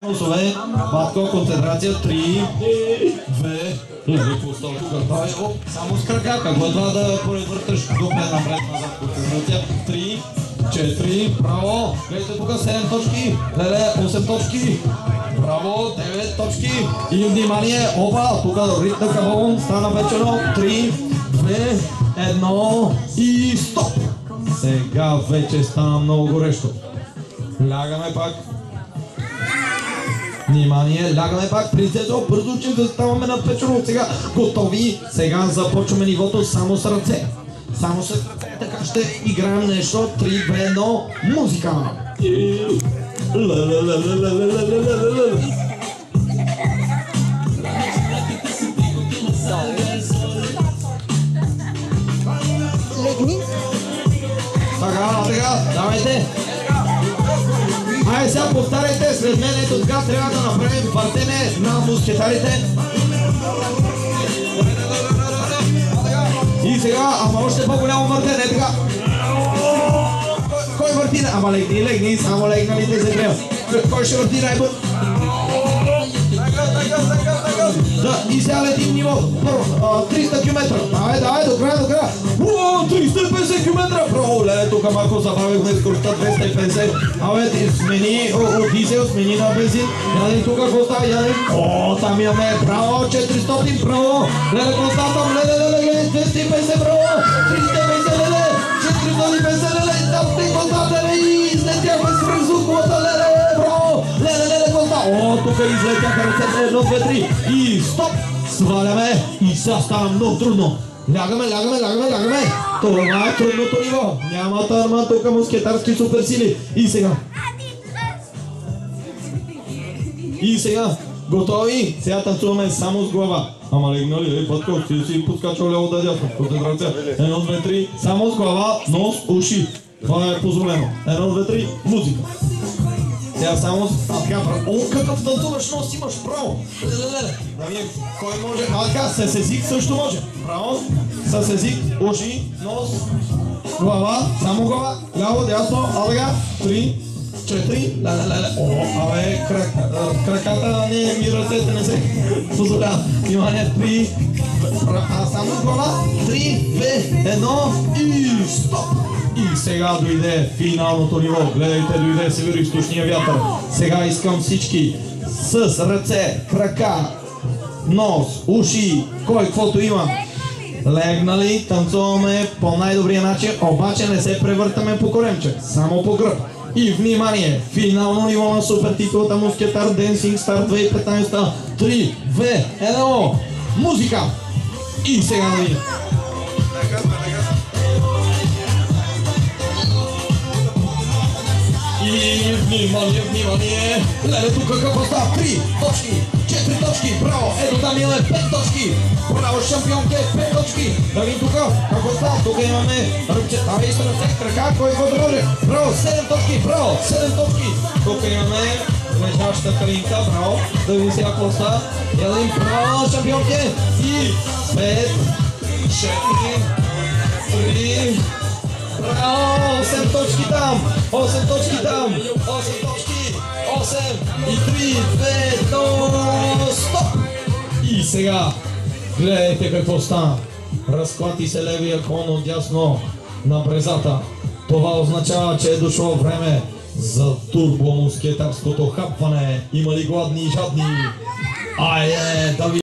Носове, Батко, концентрация, 3, 2, леви по стол тук, давай, оп, само с крака, какво е това да превърташ дупле напред-назад, концентрация, 3, 4, браво, гледайте тук, 7 точки, леле, 8 точки, браво, 9 точки и внимание, опа, тук ритна кабон, стана вече едно, 3, 2, 1 и стоп! Сега вече стана много горещо. Лягаме пак. Внимание, лягаме пак, принцесо, бързо, че да ставаме на печено. Сега готови, сега започваме нивото само с ръце. Само с ръце, така ще играем нещо, 3, 2, 1, музика! Легни. Така, давайте! Айде сега повтаряйте след мен, ето така трябва да направим въртене на мускетарите. И сега, ама още по-голямо въртене, така. Кой върти? Ама легни, само легналите се трябва. Кой ще върти най-бързо? Да, и сега летим нивото. Първо, 300 км. Давай, до края. 350 км. Бро, леле, тук малко забавихме скоростта 250. Абе, смени от дизел, смени на бензин. Ядем тук, какво става? Ядем. Там имаме, браво, 400, браво. Леле, константам, леле, 250, браво. 350, леле, 450, леле. Там сте константам и излетяхме с презуквата, леле, браво. Леле, константам. Тук излетяха ръцете, 1, 2, 3 и стоп. Сваляме и сега става много трудно. Лягаме. Това е трудното ниво. Няма търман, тук мускетарски суперсили. И сега. Готови? Сега танцуваме само с глава. Ама легнали, Пътко, ти си подскачал ляво да дясно. Концентрация. 1, 2, 3. Само с глава, нос, уши. Това е позволено. 1, 2, 3. Музика. Сега само така, какъв танцуваш нос имаш, право! Леле, кой може? Така, с език също може. Право, с език, уши, нос, глава, само глава, ляво, дясно, така, 3, 4, леле, абе, краката ми ръцете не се позволява. Внимание, 3, само глава, 3, 2, 1 и стоп! И сега дойде финалното ниво. Гледайте, дойде североизточния вятър. Сега искам всички с ръце, крака, нос, уши, кой каквото има. Легнали, танцуваме по най-добрия начин, обаче не се превъртаме по коремче, само по гръб. И внимание, финално ниво на супер титулата Мускетар Dancing Star 2015. 3, 2, 1, музика! И сега да видим. И внимание! Леле, тук какво става? 3 точки, 4 точки, браво! Ето там имаме 5 точки! Браво, шампионке, 5 точки! Да видим тук, какво става? Тук имаме ръбчета, и с ръце, крака, кой какво да може? Браво, 7 точки, браво, 7 точки! Тук имаме лежащата калинка, браво! Да видим сега какво става. Елин, браво, шампионке! И 5, 4, 3... Браво! 8 точки там! 8 точки там! 8 точки! 8 и 3, 2, 1, стоп! И сега, гледайте какво стана. Разклати се левия клон отдясно на брезата. Това означава, че е дошло време за турбомускетарското хапване. Има ли гладни и жадни? Айде, да ви...